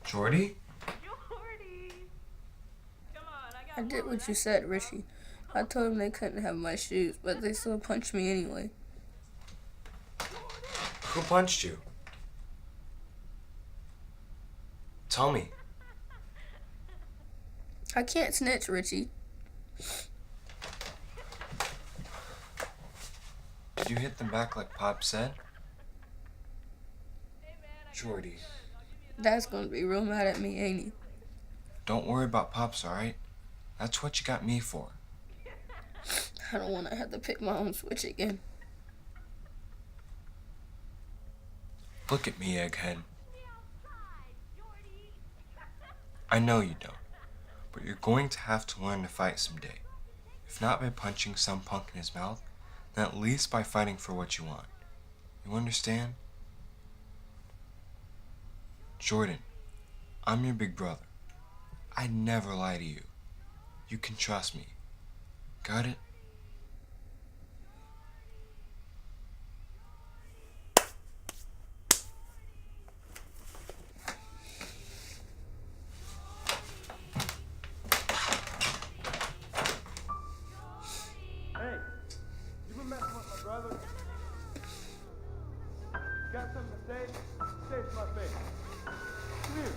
Jordy? I did what you said, Richie. I told them they couldn't have my shoes, but they still punched me anyway. Who punched you? Tell me. I can't snitch, Richie. Did you hit them back like Pop said? Jordy. Dad's gonna be real mad at me, ain't he? Don't worry about Pops, alright? That's what you got me for. I don't want to have to pick my own switch again. Look at me, Egghead. I know you don't, but you're going to have to learn to fight someday. If not by punching some punk in his mouth, then at least by fighting for what you want. You understand? Jordan, I'm your big brother. I'd never lie to you. You can trust me. Got it? Hey, you been messing with my brother? Got something to say? Say it to my face. Come here.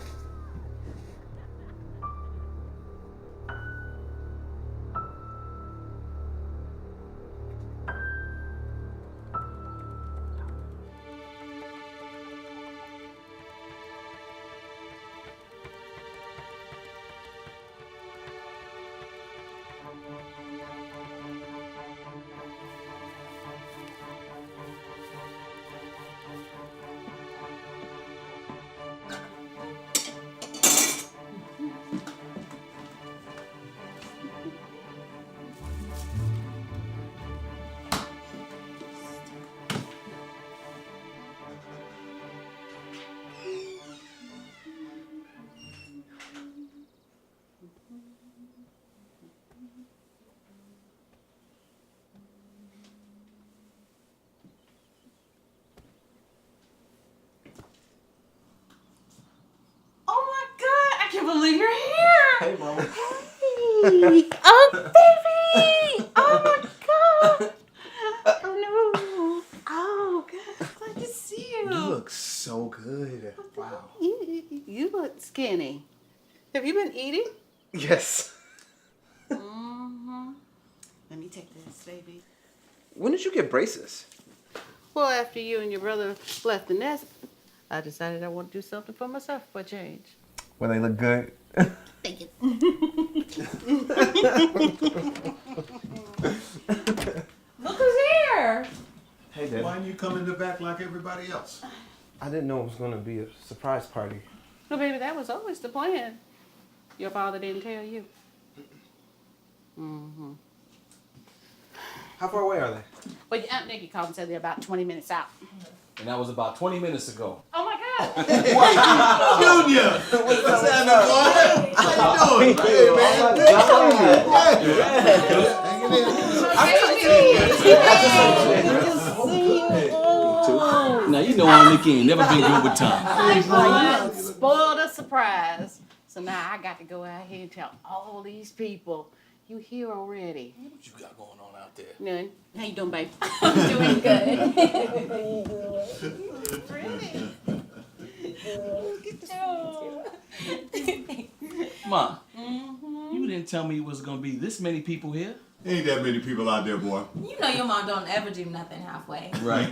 I can't believe you're here. Hey, Mama. Hey. Oh, baby. Oh, my God. Oh, no. Oh, good. Glad to see you. You look so good. Wow. You look skinny. Have you been eating? Yes. Mm-hmm. Let me take this, baby. When did you get braces? Well, after you and your brother left the nest, I decided I want to do something for myself for a change. Well, they look good. Thank you. Look who's here. Hey, Dad. Why didn't you come in the back like everybody else? I didn't know it was going to be a surprise party. No, baby, that was always the plan. Your father didn't tell you. Mm-hmm. How far away are they? Well, your Aunt Nikki called and said they're about 20 minutes out. And that was about 20 minutes ago. Oh, my God. Junior! What's happening, boy? How you doing? Hey, man. Now, you know Aunt Nikki ain't never been good with time. You spoiled a surprise. So now I got to go out here and tell all these people you here already. What you got going on out there? None. How you doing, babe? I'm doing good. Pretty. Ma, you didn't tell me it was going to be this many people here. Ain't that many people out there, boy. You know your mom don't ever do nothing halfway. Right.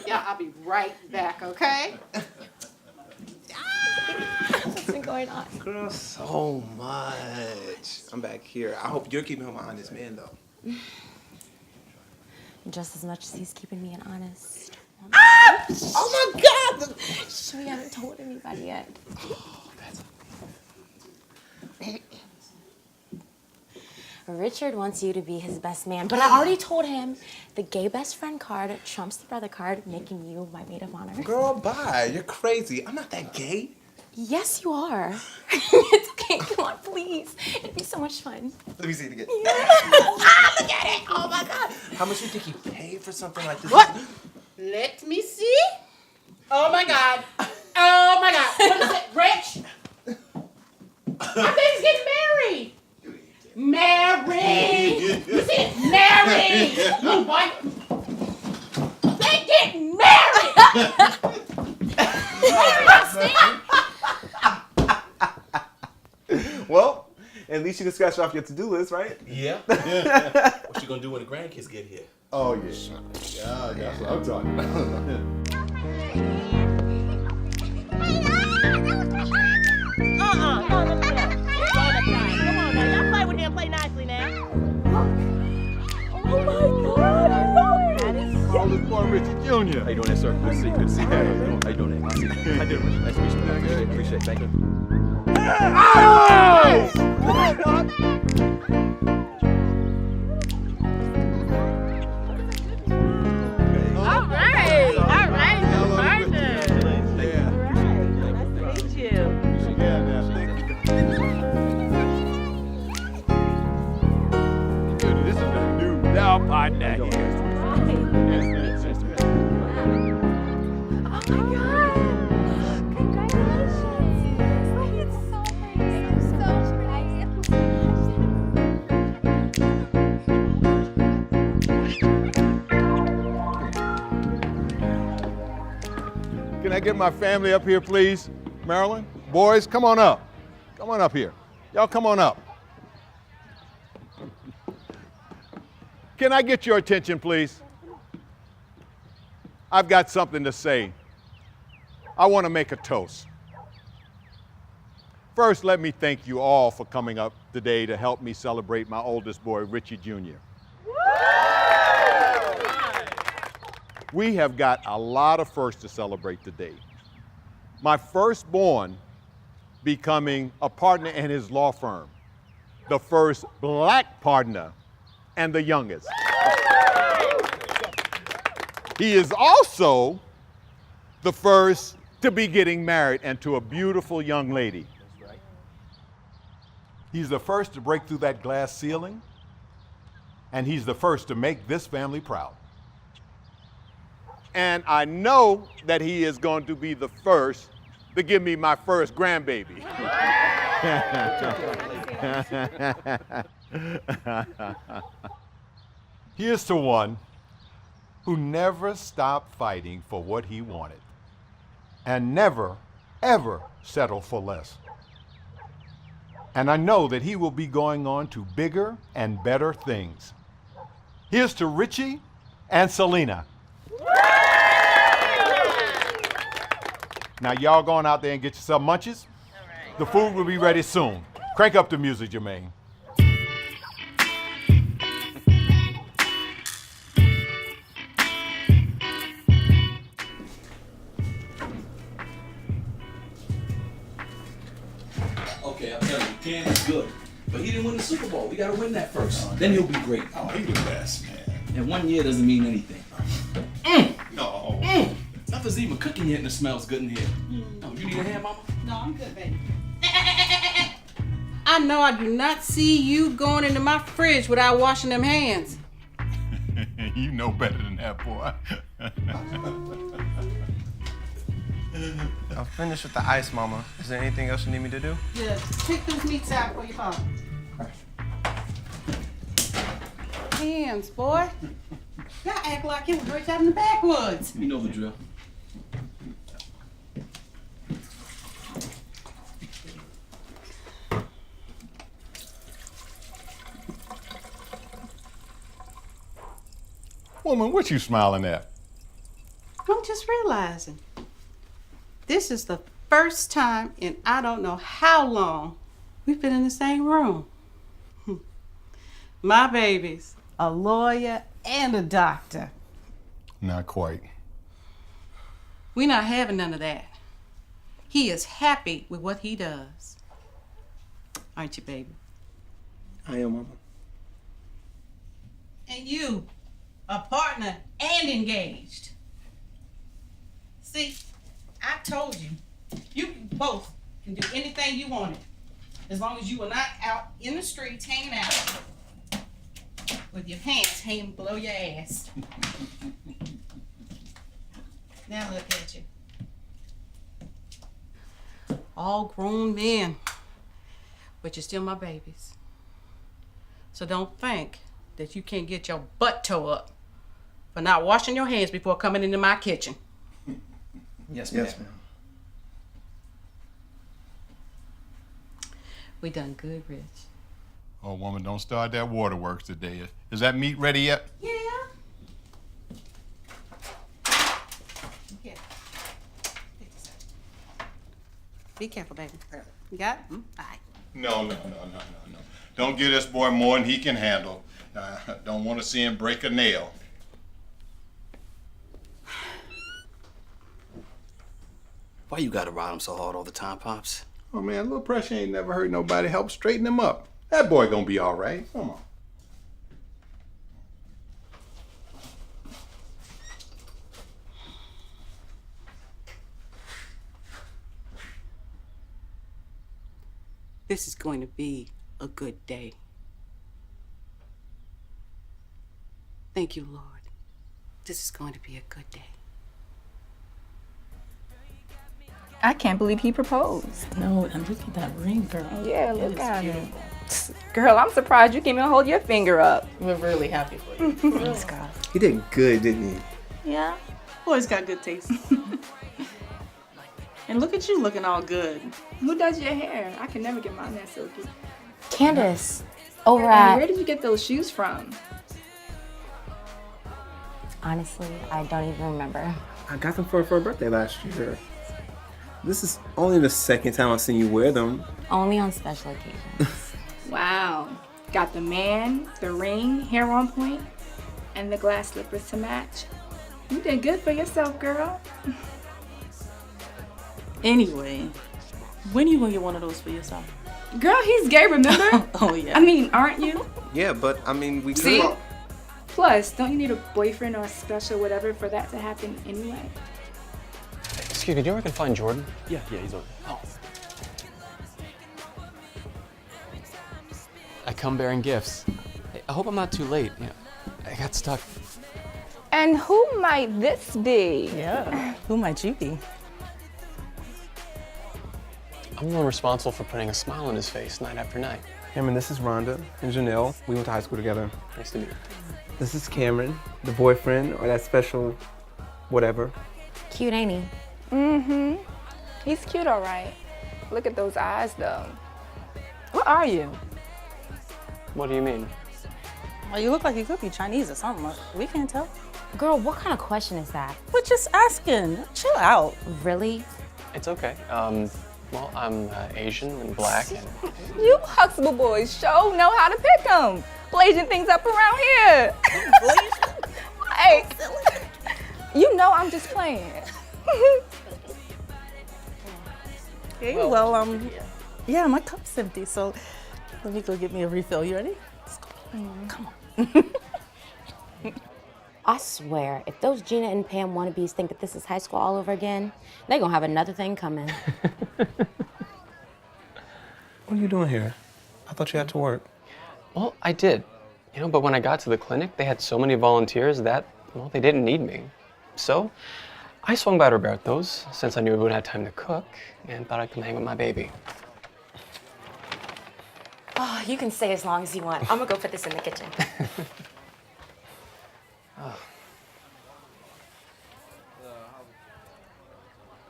Yeah, I'll be right back, okay? What's been going on? Girl, so much. I'm back here. I hope you're keeping him an honest man, though. Just as much as he's keeping me an honest. Ah! Oh, my God! So we haven't told anybody yet. Oh, that's Richard wants you to be his best man, but I already told him the gay best friend card trumps the brother card, making you my maid of honor. Girl, bye. You're crazy. I'm not that gay. Yes, you are. It's okay. Come on, please. It'd be so much fun. Let me see it again. Look at it. Oh, my God. How much do you think he paid for something like this? What? Let me see. Oh my God. Oh my God. What is it, Rich? I think he's getting married. Married. You see it? Married. Oh, boy. They getting married. Well, at least you can scratch off your to-do list, right? Yeah. What you gonna do when the grandkids get here? Oh, yeah. Yeah, that's what I'm talking about. Oh, this boy Richie Jr. How you doing there, sir? Good to see you. Good to see you. How you doing there? How you doing, Richard? Nice to meet you. Appreciate it. Thank you. All right. All right. Partner. Nice to meet you. This is the new now partner here. Can I get my family up here, please? Marilyn? Boys, come on up. Come on up here. Y'all come on up. Can I get your attention, please? I've got something to say. I want to make a toast. First, let me thank you all for coming up today to help me celebrate my oldest boy, Richie Jr. We have got a lot of firsts to celebrate today. My firstborn becoming a partner in his law firm, the first black partner and the youngest. He is also the first to be getting married and to a beautiful young lady. He's the first to break through that glass ceiling, and he's the first to make this family proud. And I know that he is going to be the first to give me my first grandbaby. Here's to one who never stopped fighting for what he wanted and never, ever settled for less. And I know that he will be going on to bigger and better things. Here's to Richie and Selena. Now y'all going out there and get yourself munchies? All right. The food will be ready soon. Crank up the music, Jermaine. Okay, I'm telling you, Cam is good. But he didn't win the Super Bowl. We gotta win that first. Then he'll be great. Oh, he the best, man. And 1 year doesn't mean anything. No. Nothing's even cooking yet and it smells good in here. Oh, you need a hand, Mama? No, I'm good, baby. I know I do not see you going into my fridge without washing them hands. You know better than that, boy. I'm finished with the ice, Mama. Is there anything else you need me to do? Yeah, pick those meats out for your father. Hands, boy. Y'all act like it was right out in the backwoods. You know the drill. Woman, what you smiling at? I'm just realizing this is the first time in I don't know how long we've been in the same room. My baby's a lawyer and a doctor. Not quite. We're not having none of that. He is happy with what he does. aren't you, baby? I am, Mama. And you, a partner and engaged. See, I told you, you both can do anything you wanted, as long as you are not out in the streets hanging out with your pants hanging below your ass. Now look at you. All grown men, but you're still my babies. So don't think that you can't get your butt toe up for not washing your hands before coming into my kitchen. Yes, ma'am. We done good, Rich. Oh, woman, don't start that waterworks today. Is that meat ready yet? Yeah. Here. Take this out. Be careful, baby. You got it? All right. No. Don't give this boy more than he can handle. Don't want to see him break a nail. Why you gotta ride him so hard all the time, Pops? Oh, man, a little pressure ain't never hurt nobody. Help straighten him up. That boy gonna be all right. Come on. This is going to be a good day. Thank you, Lord. This is going to be a good day. I can't believe he proposed. No, and look at that ring, girl. Yeah, look at it. Girl, I'm surprised you can even hold your finger up. We're really happy for you. Thanks, girl. He did good, didn't he? Yeah. Boy's got good taste. And look at you looking all good. Who does your hair? I can never get mine that silky. Candace, over And at... where did you get those shoes from? Honestly, I don't even remember. I got them for her birthday last year. This is only the second time I've seen you wear them. Only on special occasions. Wow. Got the man, the ring, hair on point, and the glass slippers to match. You did good for yourself, girl. Anyway, when are you gonna get one of those for yourself? Girl, he's gay, remember? Oh, yeah. I mean, aren't you? Yeah, but I mean, we See? could. Plus, don't you need a boyfriend or a special whatever for that to happen anyway? Excuse me, do you reckon find Jordan? Yeah, he's on. Oh. I come bearing gifts. Hey, I hope I'm not too late. Yeah, I got stuck. And who might this be? Yeah. Who might you be? I'm the one responsible for putting a smile on his face night after night. Cameron, this is Rhonda and Janelle. We went to high school together. Nice to meet you. This is Cameron, the boyfriend or that special whatever. Cute, ain't he? Mm-hmm. He's cute, all right. Look at those eyes, though. What are you? What do you mean? Well, you look like you could be Chinese or something. We can't tell. Girl, what kind of question is that? We're just asking. Chill out. Really? It's okay. Well, I'm Asian and black and... You Huxtable boys sure know how to pick them. Blazing things up around here. Hey, you know I'm just playing. Okay, well, yeah, my cup's empty, so let me go get me a refill. You ready? Let's go. Come on. I swear, if those Gina and Pam wannabes think that this is high school all over again, they're gonna have another thing coming. What are you doing here? I thought you had to work. Well, I did. You know, but when I got to the clinic, they had so many volunteers that, well, they didn't need me. So, I swung by Roberto's, since I knew we wouldn't have time to cook, and thought I'd come hang with my baby. Oh, you can stay as long as you want. I'm gonna go put this in the kitchen. Oh.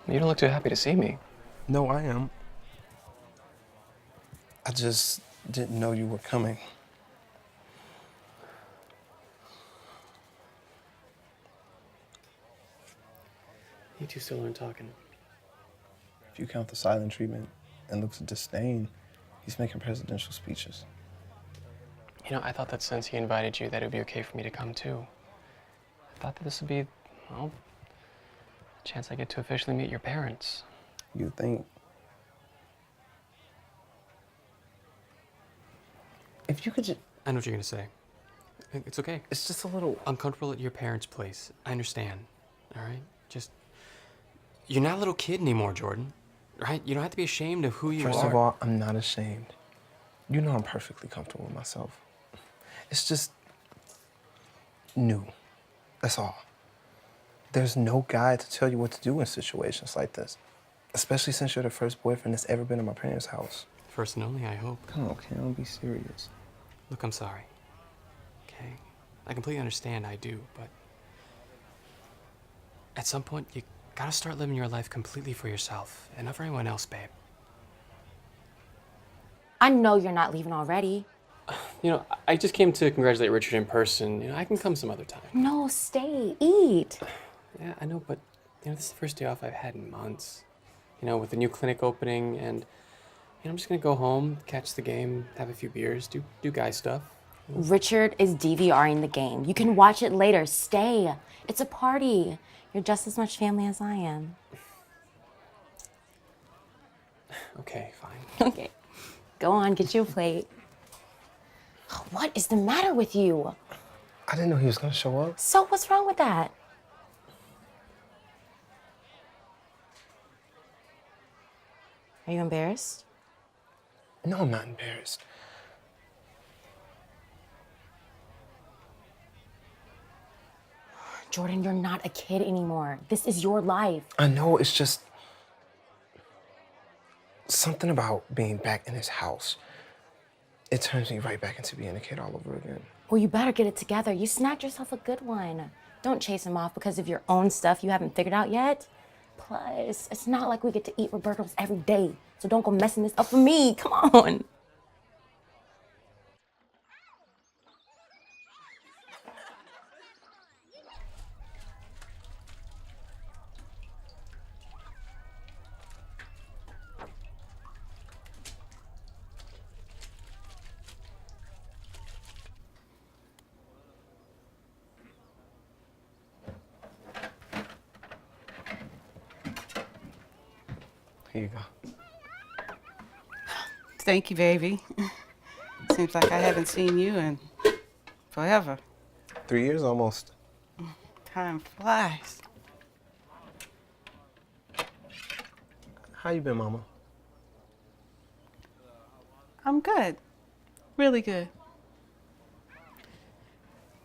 You don't look too happy to see me. No, I am. I just didn't know you were coming. You two still aren't talking. If you count the silent treatment and looks of disdain, he's making presidential speeches. You know, I thought that since he invited you, that it would be okay for me to come too. I thought that this would be, well, a chance I get to officially meet your parents. You think? if you could just... I know what you're gonna say. It's okay. It's just a little... I'm comfortable at your parents' place. I understand. All right? Just... You're not a little kid anymore, Jordan. Right? You don't have to be ashamed of who you are. First of all, I'm not ashamed. You know I'm perfectly comfortable with myself. It's just... new. That's all. There's no guide to tell you what to do in situations like this. Especially since you're the first boyfriend that's ever been in my parents' house. First and only, I hope. Come on, Cam, don't be serious. Look, I'm sorry. Okay? I completely understand, I do, but... At some point, you gotta start living your life completely for yourself, and not for anyone else, babe. I know you're not leaving already. You know, I just came to congratulate Richard in person. You know, I can come some other time. No, stay, eat. Yeah, I know, but, you know, this is the first day off I've had in months. You know, with the new clinic opening, and, you know, I'm just gonna go home, catch the game, have a few beers, do guy stuff. Richard is DVRing the game. You can watch it later. Stay. It's a party. You're just as much family as I am. Okay, fine. Okay. Go on, get you a plate. What is the matter with you? I didn't know he was gonna show up. So what's wrong with that? Are you embarrassed? No, I'm not embarrassed. Jordan, you're not a kid anymore. This is your life. I know, it's just... something about being back in his house. It turns me right back into being a kid all over again. Well, you better get it together. You snagged yourself a good one. Don't chase him off because of your own stuff you haven't figured out yet. Plus, it's not like we get to eat Roberto's every day. So don't go messing this up for me. Come on. Here you go. Thank you, baby. Seems like I haven't seen you in forever. 3 years almost. Time flies. How you been, Mama? I'm good. Really good.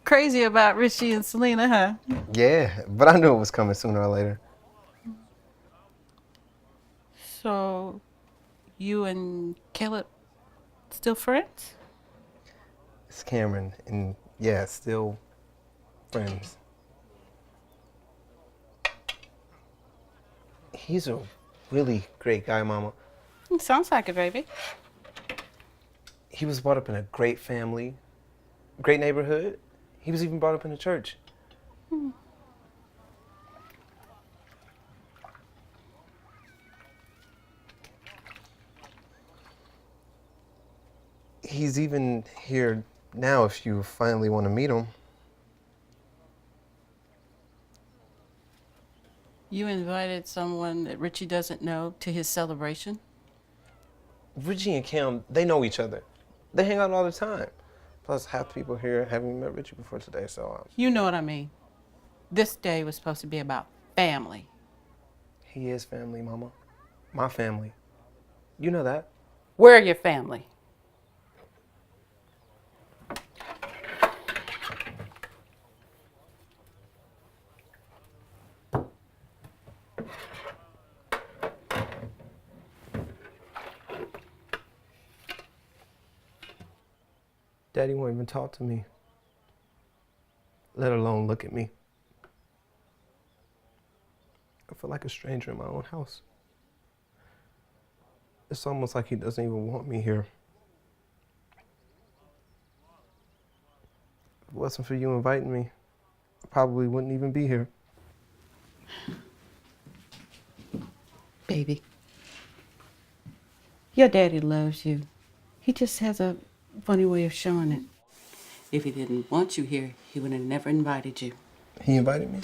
Crazy about Richie and Selena, huh? Yeah, but I knew it was coming sooner or later. So, you and Caleb still friends? It's Cameron, and yeah, still friends. He's a really great guy, Mama. Sounds like it, baby. He was brought up in a great family, great neighborhood. He was even brought up in a church. He's even here now if you finally want to meet him. You invited someone that Richie doesn't know to his celebration? Richie and Cam, they know each other. They hang out all the time. Plus, half the people here haven't even met Richie before today, so... You know what I mean. This day was supposed to be about family. He is family, Mama. My family. You know that. We're your family. Daddy won't even talk to me, let alone look at me. I feel like a stranger in my own house. It's almost like he doesn't even want me here. If it wasn't for you inviting me, I probably wouldn't even be here. Baby, your daddy loves you. He just has a funny way of showing it. If he didn't want you here, he would have never invited you. He invited me?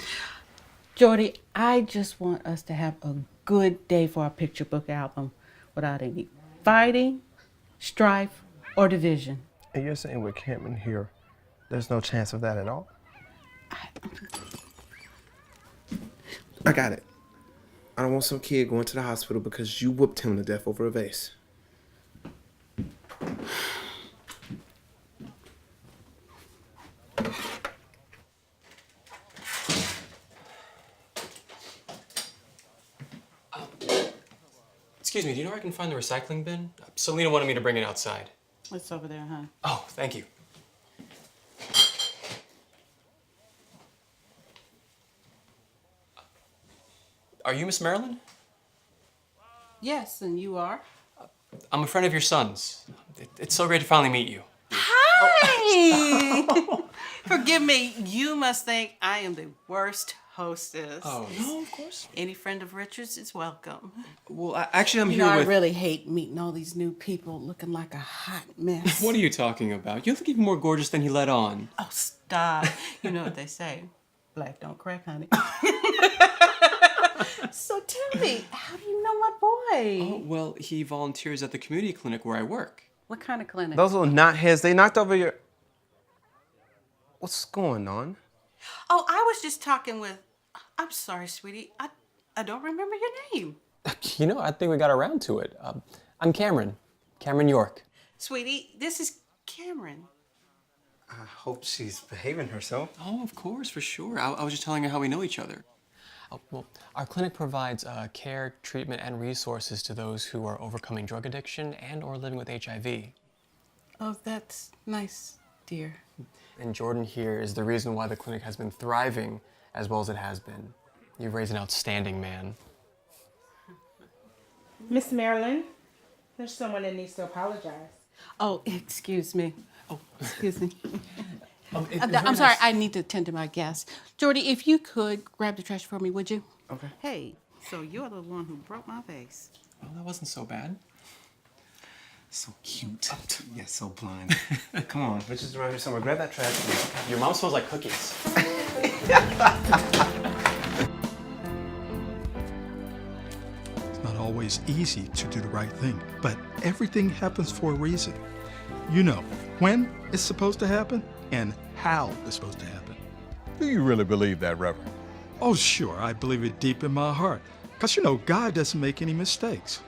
Jordy, I just want us to have a good day for our picture book album without any fighting, strife, or division. And you're saying with Cameron here, there's no chance of that at all? I got it. I don't want some kid going to the hospital because you whooped him to death over a vase. Excuse me, do you know where I can find the recycling bin? Selena wanted me to bring it outside. It's over there, huh? Oh, thank you. Are you Miss Marilyn? Yes, and you are? I'm a friend of your son's. It's so great to finally meet you. Hi! Forgive me, you must think I am the worst hostess. Oh, no, of course. Any friend of Richard's is welcome. Well, actually, I'm You here know, with... I really hate meeting all these new people looking like a hot mess. What are you talking about? You look even more gorgeous than you let on. Oh, stop. You know what they say. Black don't crack, honey. So tell me, how do you know my boy? Oh, well, he volunteers at the community clinic where I work. What kind of clinic? Those little knotheads, they knocked over your... What's going on? Oh, I was just talking with... I'm sorry, sweetie. I don't remember your name. You know, I think we got around to it. I'm Cameron. Cameron York. Sweetie, this is Cameron. I hope she's behaving herself. Oh, of course, for sure. I was just telling her how we know each other. Well, our clinic provides care, treatment, and resources to those who are overcoming drug addiction and or living with HIV. Oh, that's nice, dear. And Jordan here is the reason why the clinic has been thriving as well as it has been. You've raised an outstanding man. Miss Marilyn, there's someone that needs to apologize. Oh, excuse me. Oh, excuse me. It's I'm sorry, I need to attend to my guests. Jordy, if you could grab the trash for me, would you? Okay. Hey, so you're the one who broke my vase. Well, that wasn't so bad. So cute. Yeah, so blind. Come on, Richard's around here somewhere. Grab that trash, please. Your mom smells like cookies. It's not always easy to do the right thing, but everything happens for a reason. You know when it's supposed to happen and how it's supposed to happen. Do you really believe that, Reverend? Oh, sure, I believe it deep in my heart. Because, you know, God doesn't make any mistakes.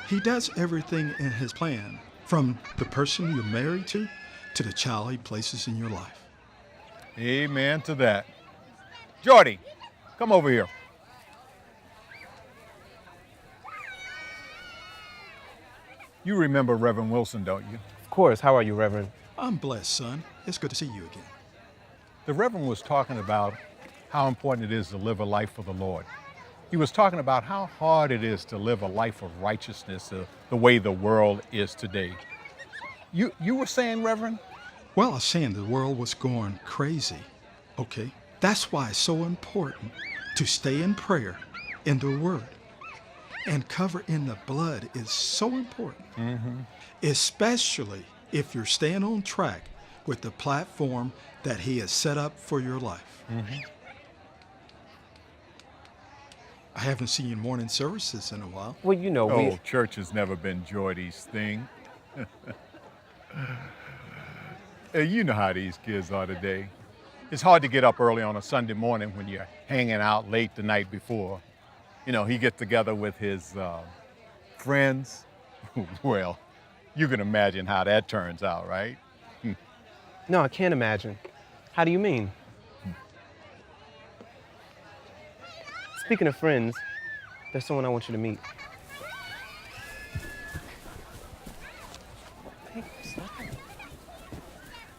He does everything in his plan, from the person you're married to the child he places in your life. Amen to that. Jordy, come over here. You remember Reverend Wilson, don't you? Of course. How are you, Reverend? I'm blessed, son. It's good to see you again. The Reverend was talking about how important it is to live a life for the Lord. He was talking about how hard it is to live a life of righteousness the way the world is today. You were saying, Reverend? Well, I was saying the world was going crazy, okay? That's why it's so important to stay in prayer, in the Word. And cover in the blood is so important, especially if you're staying on track with the platform that He has set up for your life. I haven't seen you in morning services in a while. Well, you know, Oh, church has never been Jordy's thing. You know how these kids are today. It's hard to get up early on a Sunday morning when you're hanging out late the night before. You know, he gets together with his friends. Well, you can imagine how that turns out, right? No, I can't imagine. How do you mean? Speaking of friends, there's someone I want you to meet.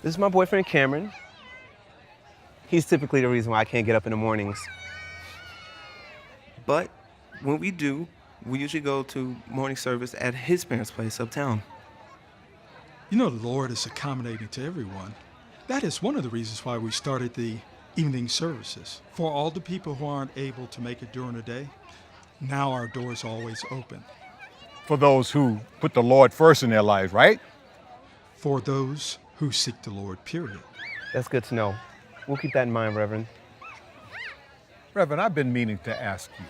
This is my boyfriend, Cameron. He's typically the reason why I can't get up in the mornings. But when we do, we usually go to morning service at his parents' place uptown. You know, the Lord is accommodating to everyone. That is one of the reasons why we started the evening services. For all the people who aren't able to make it during the day, now our doors are always open. For those who put the Lord first in their lives, right? For those who seek the Lord, period. That's good to know. We'll keep that in mind, Reverend. Reverend, I've been meaning to ask you,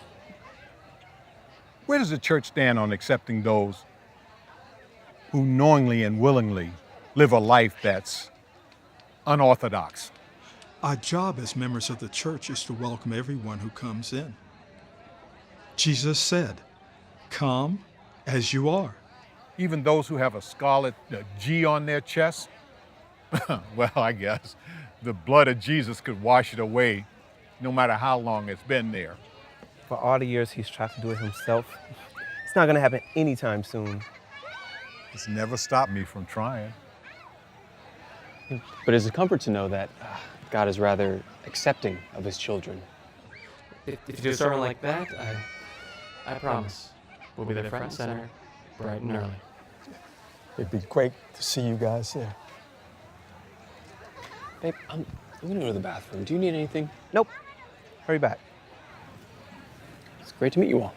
where does the church stand on accepting those who knowingly and willingly live a life that's unorthodox. Our job as members of the church is to welcome everyone who comes in. Jesus said, "Come as you are." Even those who have a scarlet G on their chest? Well, I guess the blood of Jesus could wash it away, no matter how long it's been there. For all the years he's tried to do it himself, it's not gonna happen anytime soon. It's never stopped me from trying. But it's a comfort to know that God is rather accepting of his children. If you do a sermon like that, I promise we'll be there front and center, bright and early. It'd be great to see you guys here. Babe, I'm gonna go to the bathroom. Do you need anything? Nope. Hurry back. It's great to meet you all.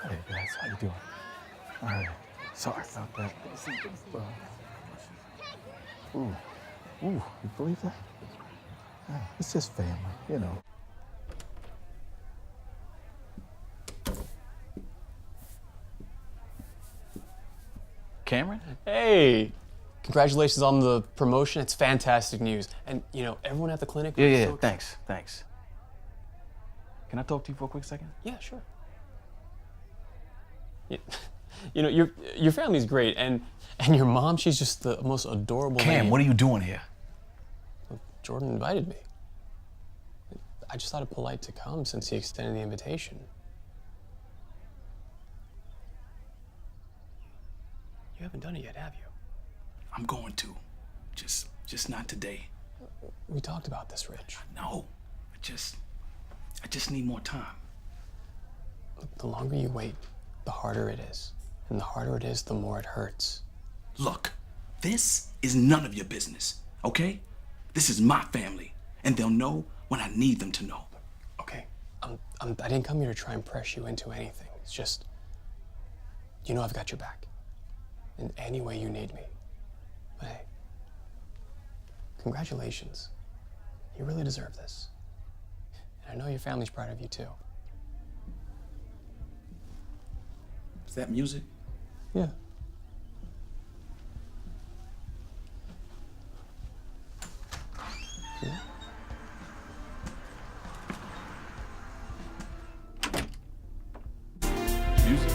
Hey guys, how you doing? All right. Sorry about that. Ooh, you believe that? Yeah, it's just family, you know. Cameron? Hey! Congratulations on the promotion. It's fantastic news. And, you know, everyone at the clinic... Yeah, thanks. Can I talk to you for a quick second? Yeah, sure. You know, your family's great, and your mom, she's just the most adorable Cam, lady. what are you doing here? Jordan invited me. I just thought it polite to come since he extended the invitation. You haven't done it yet, have you? I'm going to. Just not today. We talked about this, Rich. No, I just need more time. Look, the longer you wait, the harder it is. And the harder it is, the more it hurts. Look, this is none of your business, okay? This is my family, and they'll know when I need them to know. Okay, I didn't come here to try and press you into anything. It's just, you know I've got your back. In any way you need me. But hey, congratulations. You really deserve this. And I know your family's proud of you too. Is that music? Yeah. Music?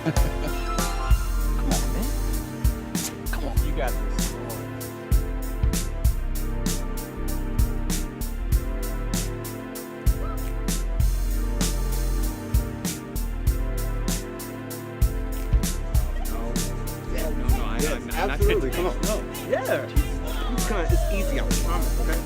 Come on, man. Come on, you got this. Absolutely, come on. No. Yeah. It's easy, I promise, okay?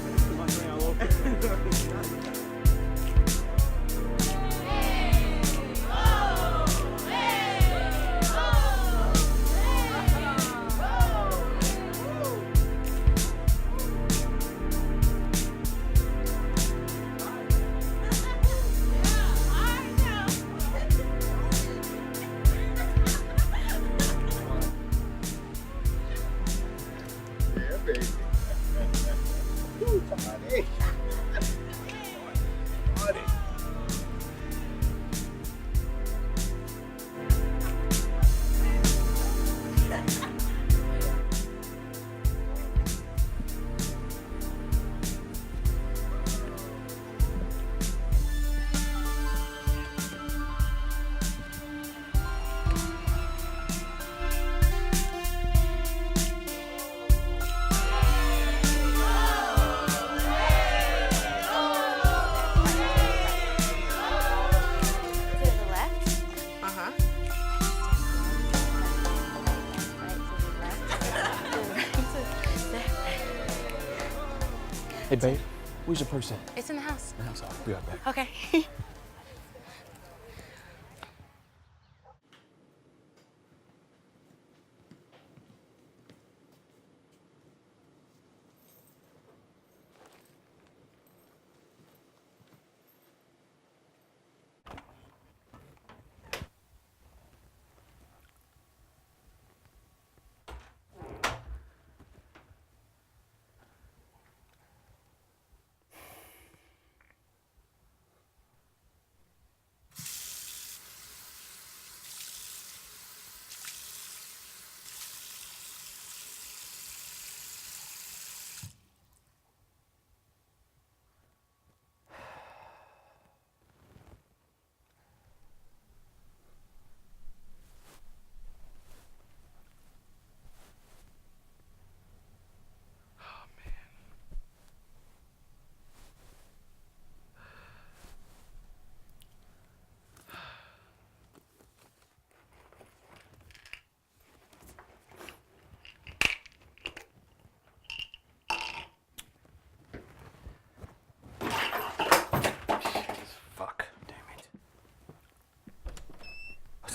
Hey, babe, where's your purse at? It's in the house. The house, I'll be right back. Okay.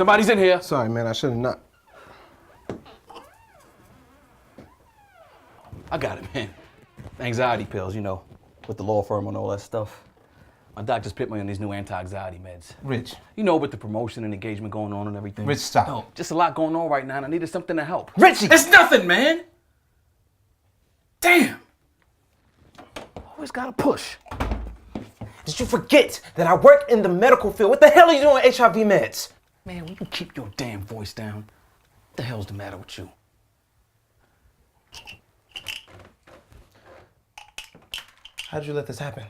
Somebody's in here. Sorry, man. I should have not. I got it, man. Anxiety pills, you know, with the law firm and all that stuff. My doctor's put me on these new anti-anxiety meds. Rich. You know, with the promotion and engagement going on and everything. Rich, stop. No, just a lot going on right now, and I needed something to help. Richie! It's nothing, man! Damn! Always gotta push. Did you forget that I work in the medical field? What the hell are you doing with HIV meds? Man, will you keep your damn voice down? What the hell's the matter with you? How did you let this happen?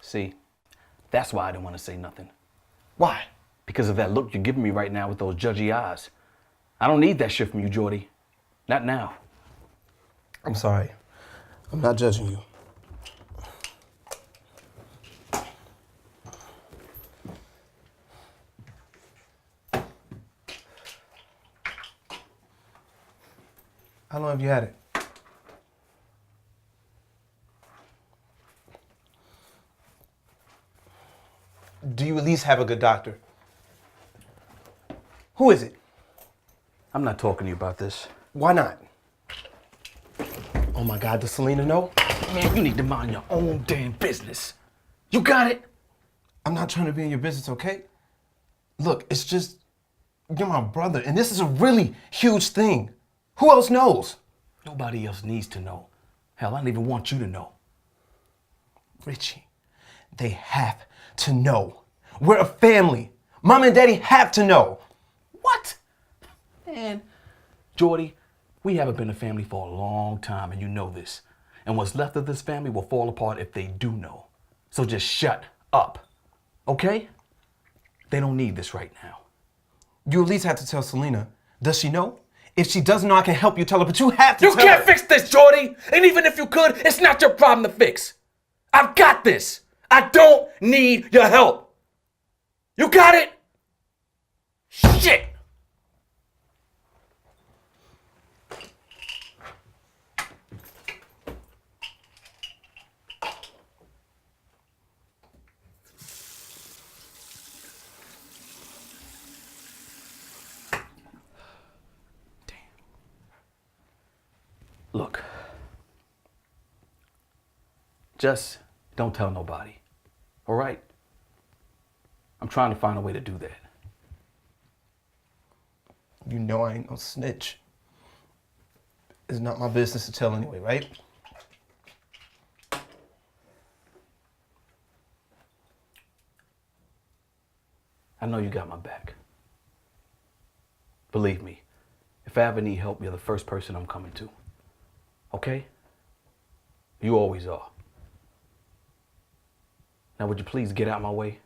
See, that's why I didn't want to say nothing. Why? Because of that look you're giving me right now with those judgy eyes. I don't need that shit from you, Jordy. Not now. I'm sorry. I'm not judging you. How long have you had it? Do you at least have a good doctor? Who is it? I'm not talking to you about this. Why not? Oh my God, does Selena know? Man, you need to mind your own damn business. You got it? I'm not trying to be in your business, okay? Look, it's just, you're my brother, and this is a really huge thing. Who else knows? Nobody else needs to know. Hell, I don't even want you to know. Richie, they have to know. We're a family. Mom and Daddy have to know. What? Man, Jordy, we haven't been a family for a long time, and you know this. And what's left of this family will fall apart if they do know. So just shut up, okay? They don't need this right now. You at least have to tell Selena. Does she know? If she doesn't know, I can help you tell her, but you have to You tell can't her. fix this, Jordy! And even if you could, it's not your problem to fix. I've got this. I don't need your help. You got it? Shit! Look, just don't tell nobody, all right? I'm trying to find a way to do that. You know I ain't no snitch. It's not my business to tell anyway, right? I know you got my back. Believe me, if I ever need help, you're the first person I'm coming to. Okay? You always are. Now would you please get out my way?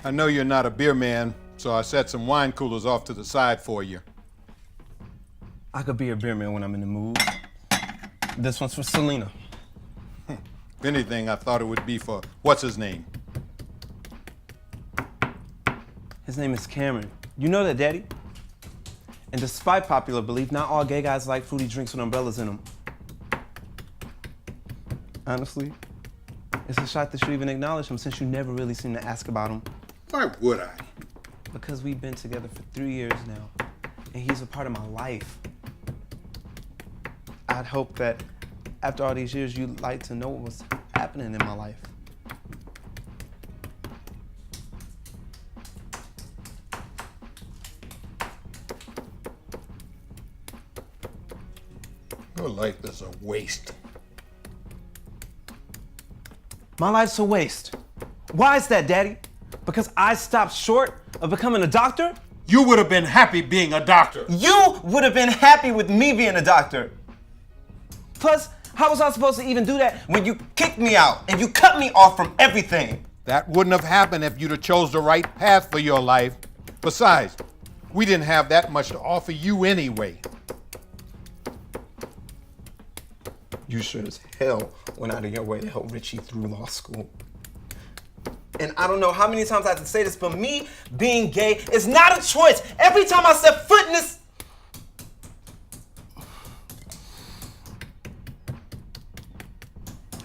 I know you're not a beer man, so I set some wine coolers off to the side for you. I could be a beer man when I'm in the mood. This one's for Selena. If anything, I thought it would be for what's his name? His name is Cameron. You know that, Daddy? And despite popular belief, not all gay guys like fruity drinks with umbrellas in them. Honestly, it's a shock that you even acknowledge him since you never really seem to ask about him. Why would I? Because we've been together for 3 years now, and he's a part of my life. I'd hope that after all these years, you'd like to know what was happening in my life. Your life is a waste. My life's a waste. Why is that, Daddy? Because I stopped short of becoming a doctor? You would have been happy being a doctor. You would have been happy with me being a doctor. Plus, how was I supposed to even do that when you kicked me out and you cut me off from everything? That wouldn't have happened if you'd have chose the right path for your life. Besides, we didn't have that much to offer you anyway. You sure as hell went out of your way to help Richie through law school. And I don't know how many times I have to say this, but me being gay is not a choice. Every time I step foot in this...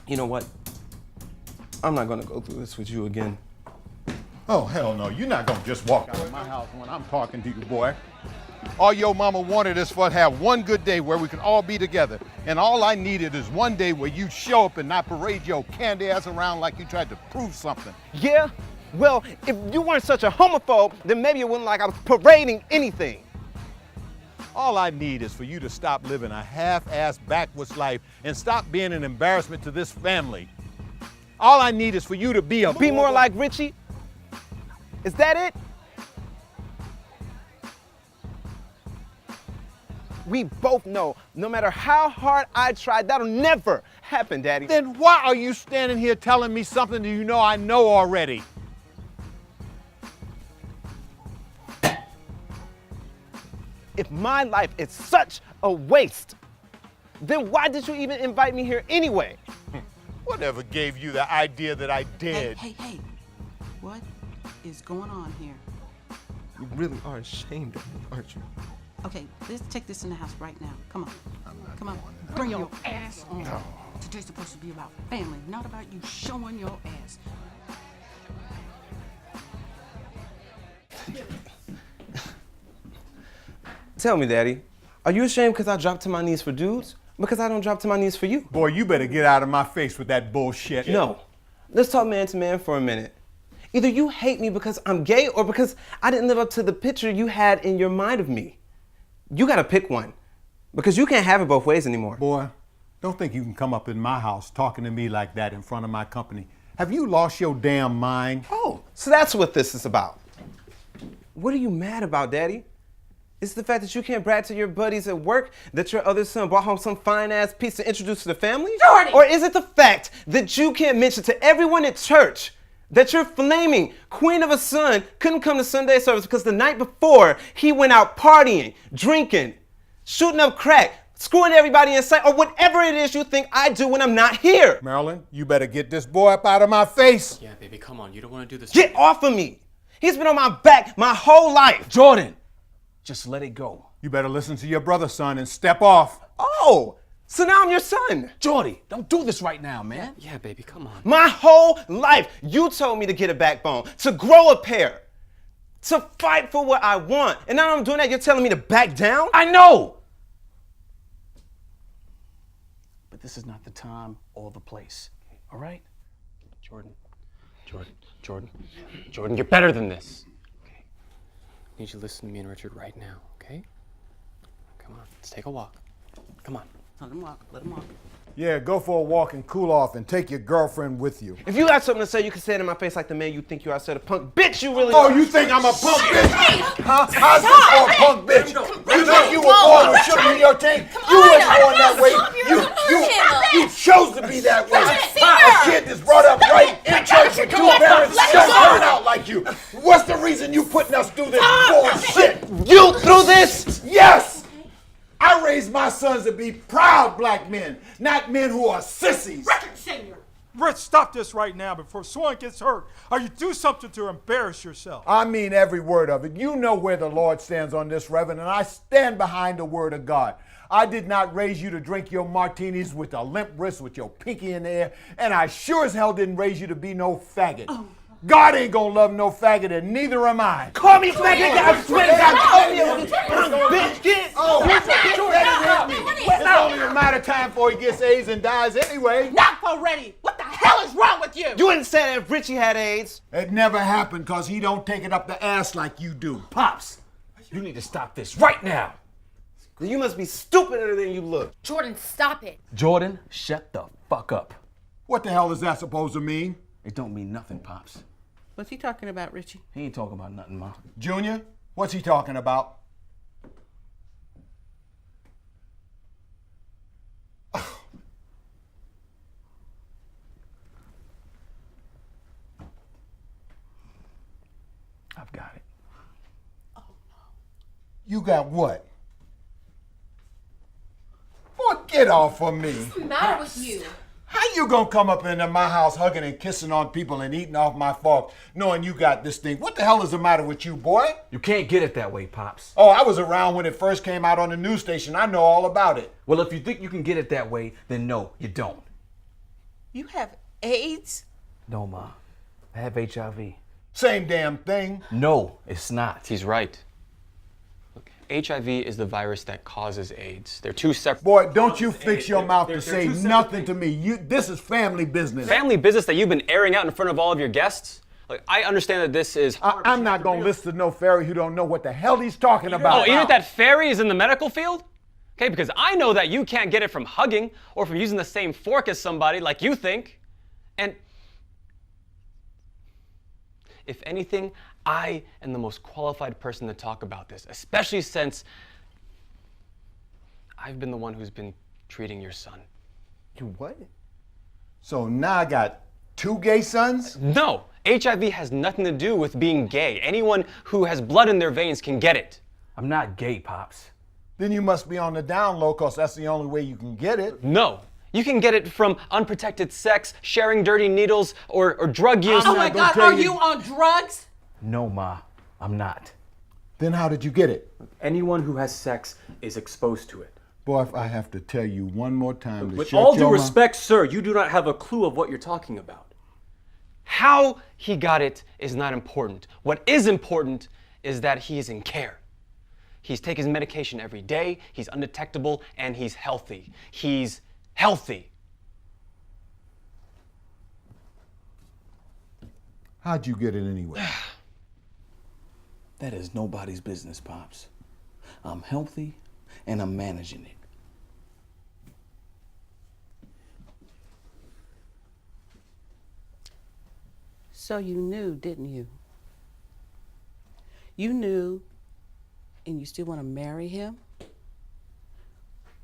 You know what? I'm not gonna go through this with you again. Oh, hell no. You're not gonna just walk out of my house when I'm talking to you, boy. All your mama wanted is for us to have one good day where we can all be together. And all I needed is one day where you show up and not parade your candy ass around like you tried to prove something. Yeah? Well, if you weren't such a homophobe, then maybe it wouldn't like I was parading anything. All I need is for you to stop living a half-assed backwards life and stop being an embarrassment to this family. All I need is for you to be more like Richie? Is that it? We both know, no matter how hard I try, that'll never happen, Daddy. Then why are you standing here telling me something that you know I know already? If my life is such a waste, then why did you even invite me here anyway? Whatever gave you the idea that I did? Hey. What is going on here? You really are ashamed of me, aren't you? Okay, let's take this in the house right now. Come on. Come on. Bring your ass on. No. Today's supposed to be about family, not about you showing your ass. Tell me, Daddy, are you ashamed because I dropped to my knees for dudes? Because I don't drop to my knees for you? Boy, you better get out of my face with that bullshit. No. Let's talk man to man for a minute. Either you hate me because I'm gay or because I didn't live up to the picture you had in your mind of me. You gotta pick one, because you can't have it both ways anymore. Boy, don't think you can come up in my house talking to me like that in front of my company. Have you lost your damn mind? Oh, so that's what this is about. What are you mad about, Daddy? Is it the fact that you can't brag to your buddies at work that your other son brought home some fine-ass piece to introduce to the family? Jordy! Or is it the fact that you can't mention to everyone at church that your flaming queen of a son couldn't come to Sunday service because the night before he went out partying, drinking, shooting up crack, screwing everybody in sight, or whatever it is you think I do when I'm not here? Marilyn, you better get this boy up out of my face. Yeah, baby, come on. You don't want to do this. Get off of me. He's been on my back my whole life. Jordan, just let it go. You better listen to your brother, son, and step off. Oh, so now I'm your son. Jordy, don't do this right now, man. Yeah, baby, come on. My whole life, you told me to get a backbone, to grow a pair, to fight for what I want. And now I'm doing that, you're telling me to back down? I know! But this is not the time or the place, all right? Jordan, you're better than this. Okay? I need you to listen to me and Richard right now, okay? Come on, let's take a walk. Come on. Let him walk. Yeah, go for a walk and cool off and take your girlfriend with you. If you got something to say, you can say it in my face like the man you think you are. I said a punk bitch, you really are. Oh, you think I'm a punk bitch? Huh? How's this for a punk bitch? You think you were born with sugar in your tank? You weren't born that way. You chose to be that way. A kid that's brought up right in church with two parents don't turn out like you. What's the reason you putting us through this bullshit? You through this? Yes! I raised my sons to be proud black men, not men who are sissies. Richard Sr. Rich, stop this right now before someone gets hurt or you do something to embarrass yourself. I mean every word of it. You know where the Lord stands on this, Reverend, and I stand behind the word of God. I did not raise you to drink your martinis with a limp wrist with your pinky in the air, and I sure as hell didn't raise you to be no faggot. Oh. God ain't gonna love no faggot, and neither am I. Call me faggot, I swear to God, call me a bitch, kid. Oh, it's only a matter of time before he gets AIDS and dies anyway. Not already. What the hell is wrong with you? You wouldn't say that if Richie had AIDS. It never happened because he don't take it up the ass like you do. Pops, you need to stop this right now. You must be stupider than you look. Jordan, stop it. Jordan, shut the fuck up. What the hell is that supposed to mean? It don't mean nothing, Pops. What's he talking about, Richie? He ain't talking about nothing, Ma. Junior, what's he talking about? I've got it. You got what? Boy, get off of me. What's the matter with you? How you gonna come up into my house hugging and kissing on people and eating off my fork knowing you got this thing? What the hell is the matter with you, boy? You can't get it that way, Pops. Oh, I was around when it first came out on the news station. I know all about it. Well, if you think you can get it that way, then no, you don't. You have AIDS? No, Ma. I have HIV. Same damn thing. No, it's not. He's right. Look, HIV is the virus that causes AIDS. They're two separate... Boy, don't you fix your mouth to say nothing to me. This is family business. Family business that you've been airing out in front of all of your guests? Like, I understand that this is... I'm not gonna listen to no fairy who don't know what the hell he's talking about. Oh, even if that fairy is in the medical field? Okay, because I know that you can't get it from hugging or from using the same fork as somebody like you think. And if anything, I am the most qualified person to talk about this, especially since I've been the one who's been treating your son. You what? So now I got 2 gay sons? No, HIV has nothing to do with being gay. Anyone who has blood in their veins can get it. I'm not gay, Pops. Then you must be on the down low, cause that's the only way you can get it. No. You can get it from unprotected sex, sharing dirty needles, or drug use. Oh my God, are you on drugs? No, Ma, I'm not. Then how did you get it? Anyone who has sex is exposed to it. Boy, if I have to tell you one more time to With shut all your due mouth- respect, sir, you do not have a clue of what you're talking about. How he got it is not important. What is important is that he is in care. He's taking his medication every day, he's undetectable, and he's healthy. He's healthy. How'd you get it anyway? That is nobody's business, Pops. I'm healthy and I'm managing it. So you knew, didn't you? You knew, and you still want to marry him?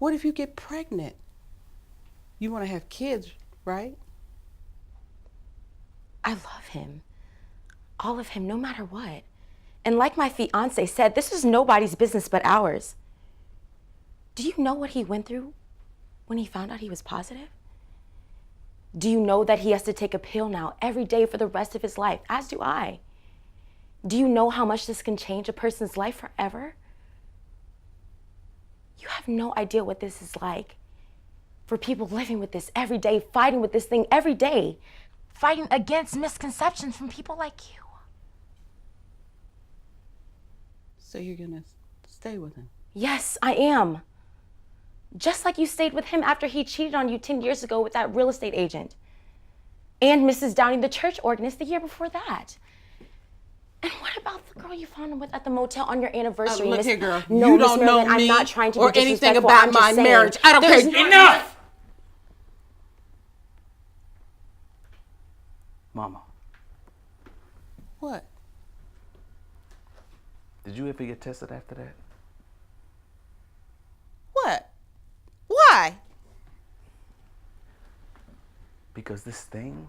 What if you get pregnant? You want to have kids, right? I love him. All of him, no matter what. And like my fiance said, this is nobody's business but ours. Do you know what he went through when he found out he was positive? Do you know that he has to take a pill now every day for the rest of his life, as do I? Do you know how much this can change a person's life forever? You have no idea what this is like. For people living with this every day, fighting with this thing every day, fighting against misconceptions from people like you. So you're gonna stay with him? Yes, I am. Just like you stayed with him after he cheated on you 10 years ago with that real estate agent. And Mrs. Downey, the church organist, the year before that. And what about the girl you found him with at the motel on your anniversary? Look Miss- here, girl. No, you Miss don't know Marilyn, me I'm not trying to or be anything disrespectful. about I'm my just saying, marriage. I don't there's care. no- Enough! Mama, What? did you ever get tested after that? What? Why? Because this thing,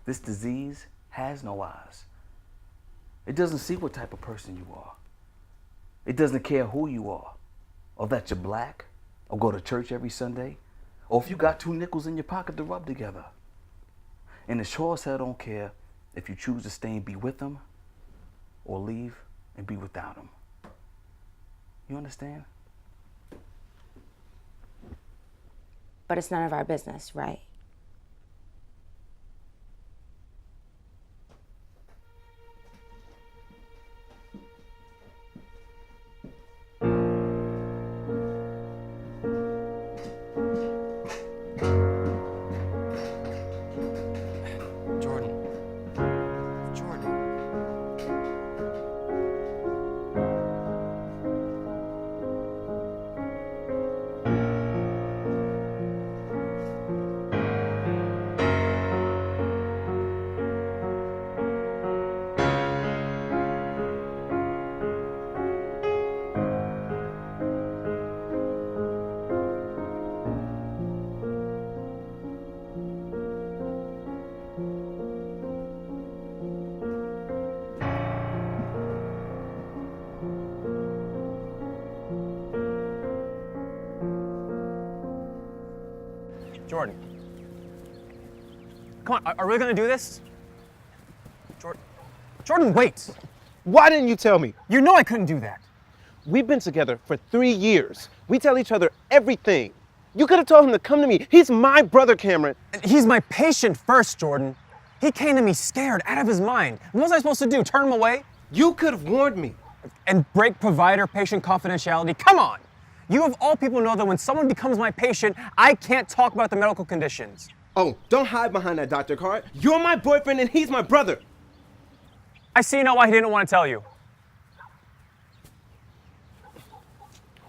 this disease, has no eyes. It doesn't see what type of person you are. It doesn't care who you are, or that you're black, or go to church every Sunday, or if you got 2 nickels in your pocket to rub together. And it sure as hell don't care if you choose to stay and be with them, or leave and be without them. You understand? But it's none of our business, right? Jordan. Come on, are we gonna do this? Jordan, wait! Why didn't you tell me? You know I couldn't do that. We've been together for 3 years. We tell each other everything. You could have told him to come to me. He's my brother, Cameron. He's my patient first, Jordan. He came to me scared, out of his mind. What was I supposed to do, turn him away? You could have warned me. And break provider-patient confidentiality? Come on! You of all people know that when someone becomes my patient, I can't talk about the medical conditions. Oh, don't hide behind that doctor card. You're my boyfriend and he's my brother. I see now why he didn't want to tell you.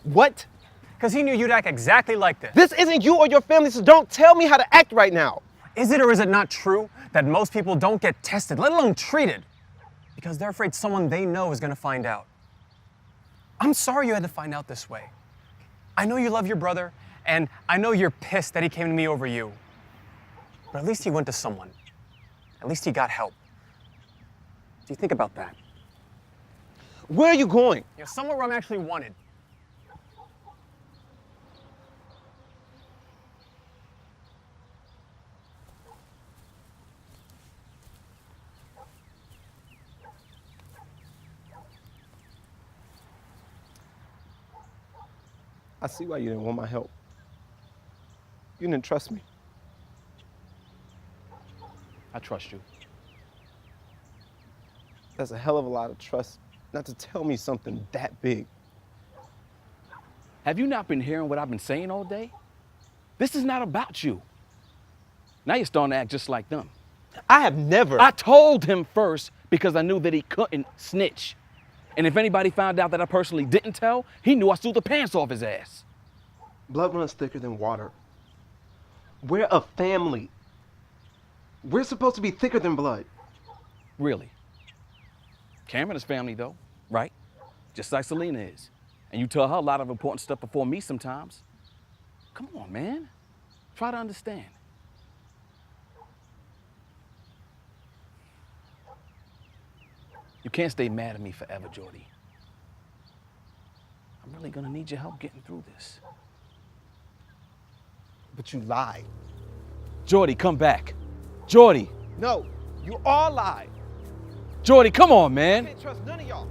What? Because he knew you'd act exactly like this. This isn't you or your family, so don't tell me how to act right now. Is it or is it not true that most people don't get tested, let alone treated, because they're afraid someone they know is going to find out? I'm sorry you had to find out this way. I know you love your brother, and I know you're pissed that he came to me over you. But at least he went to someone. At least he got help. Do you think about that? Where are you going? Somewhere where I'm actually wanted. I see why you didn't want my help. You didn't trust me. I trust you. That's a hell of a lot of trust not to tell me something that big. Have you not been hearing what I've been saying all day? This is not about you. Now you're starting to act just like them. I have never. I told him first because I knew that he couldn't snitch. And if anybody found out that I personally didn't tell, he knew I sued the pants off his ass. Blood runs thicker than water. We're a family. We're supposed to be thicker than blood. Really? Cameron is family though, right? Just like Selena is. And you tell her a lot of important stuff before me sometimes. Come on, man. Try to understand. You can't stay mad at me forever, Jordy. I'm really gonna need your help getting through this. But you lied. Jordy, come back. Jordy. No, you all lied. Jordy, come on, man. I can't trust none of y'all.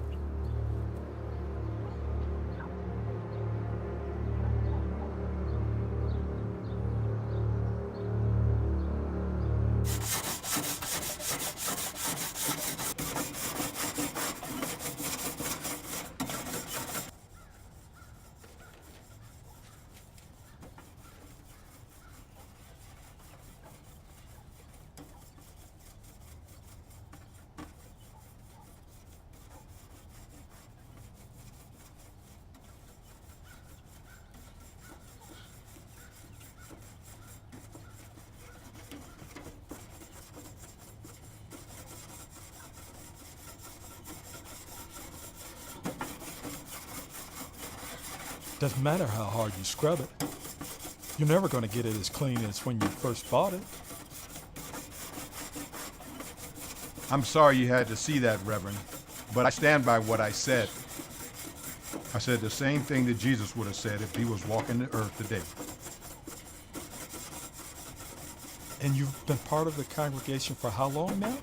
Doesn't matter how hard you scrub it. You're never going to get it as clean as when you first bought it. I'm sorry you had to see that, Reverend, but I stand by what I said. I said the same thing that Jesus would have said if he was walking the earth today. And you've been part of the congregation for how long now?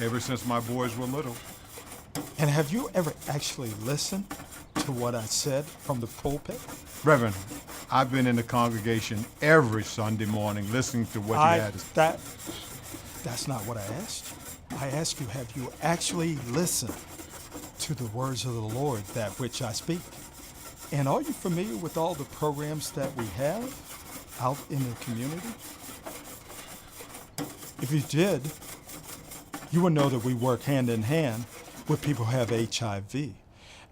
Ever since my boys were little. And have you ever actually listened to what I said from the pulpit? Reverend, I've been in the congregation every Sunday morning listening to what you had to say. That's not what I asked you. I asked you, have you actually listened to the words of the Lord, that which I speak? And are you familiar with all the programs that we have out in the community? If you did, you would know that we work hand in hand with people who have HIV.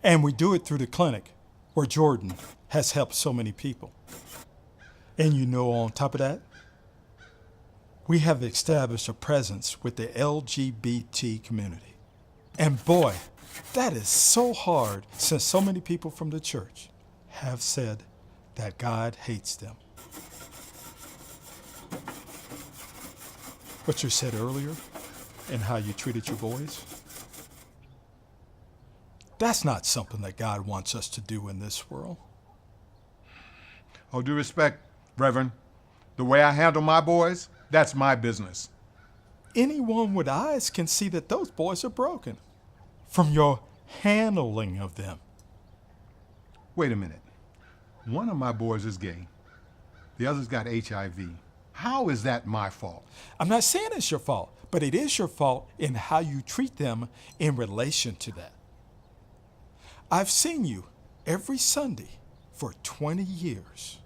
And we do it through the clinic, where Jordan has helped so many people. And you know, on top of that, we have established a presence with the LGBT community. And boy, that is so hard, since so many people from the church have said that God hates them. What you said earlier and how you treated your boys, that's not something that God wants us to do in this world. All due respect, Reverend, the way I handle my boys, that's my business. Anyone with eyes can see that those boys are broken from your handling of them. Wait a minute. One of my boys is gay. The other's got HIV. How is that my fault? I'm not saying it's your fault, but it is your fault in how you treat them in relation to that. I've seen you every Sunday for 20 years.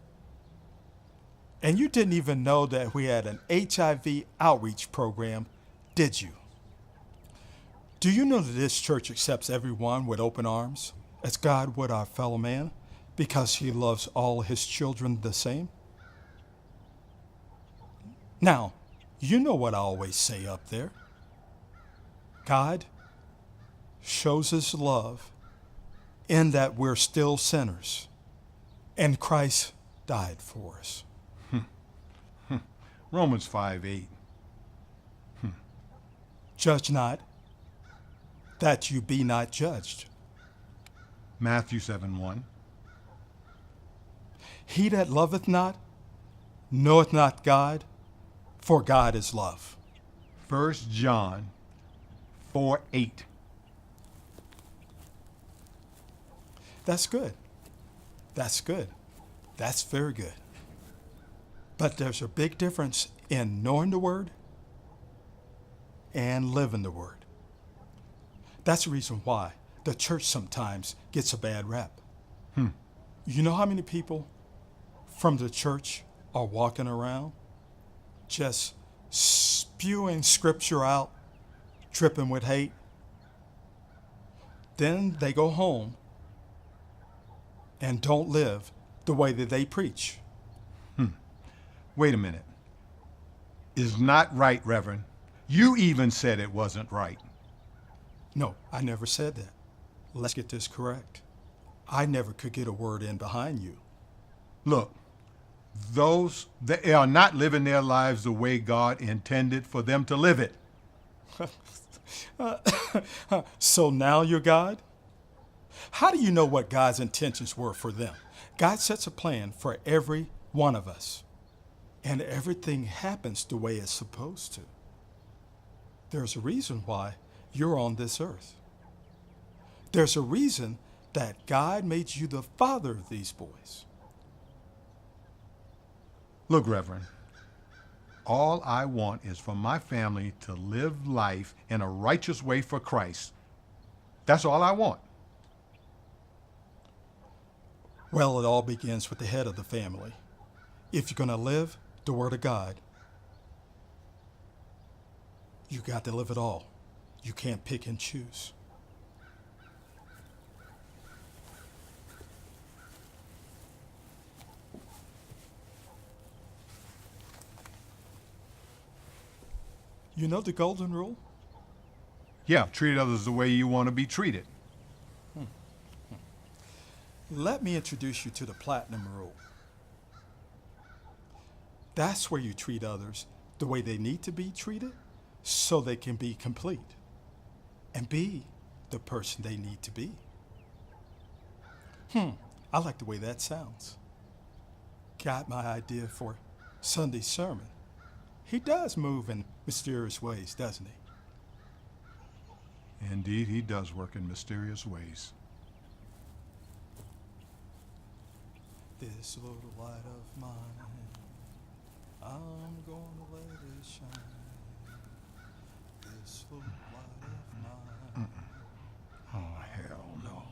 And you didn't even know that we had an HIV outreach program, did you? Do you know that this church accepts everyone with open arms, as God would our fellow man, because he loves all his children the same? Now, you know what I always say up there. God shows his love in that we're still sinners, and Christ died for us. Romans 5:8. Judge not, that you be not judged. Matthew 7:1. He that loveth not, knoweth not God, for God is love. 1 John 4:8. That's good. That's good. That's very good. But there's a big difference in knowing the word and living the word. That's the reason why the church sometimes gets a bad rap. You know how many people from the church are walking around just spewing scripture out, dripping with hate? Then they go home and don't live the way that they preach. Wait a minute. Is not right, Reverend. You even said it wasn't right. No, I never said that. Let's get this correct. I never could get a word in behind you. Look, they are not living their lives the way God intended for them to live it. So now you're God? How do you know what God's intentions were for them? God sets a plan for every one of us, and everything happens the way it's supposed to. There's a reason why you're on this earth. There's a reason that God made you the father of these boys. Look, Reverend, all I want is for my family to live life in a righteous way for Christ. That's all I want. Well, it all begins with the head of the family. If you're going to live the Word of God, you got to live it all. You can't pick and choose. You know the golden rule? Yeah, treat others the way you want to be treated. Let me introduce you to the platinum rule. That's where you treat others the way they need to be treated so they can be complete and be the person they need to be. I like the way that sounds. Got my idea for Sunday's sermon. He does move in mysterious ways, doesn't he? Indeed, he does work in mysterious ways. This little light of mine, I'm gonna let it shine. This little light of mine. Oh, hell no.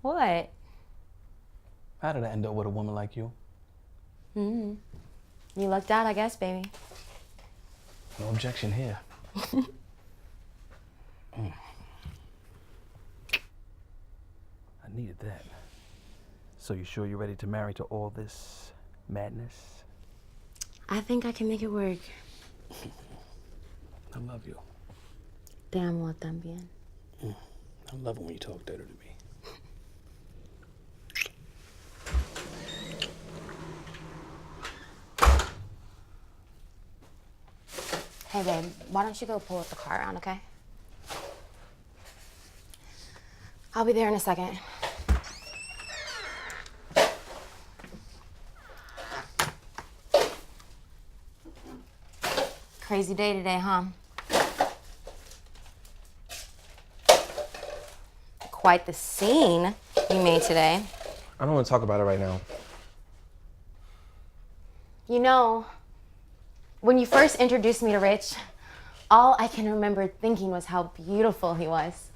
What? How did I end up with a woman like you? You lucked out, I guess, baby. No objection here. I needed that. So you sure you're ready to marry to all this madness? I think I can make it work. I love you. Damn well también. I love it when you talk dirty to me. Hey, babe, why don't you go pull up the car around, okay? I'll be there in a second. Crazy day today, huh? Quite the scene you made today. I don't want to talk about it right now. You know, when you first introduced me to Rich, all I can remember thinking was how beautiful he was.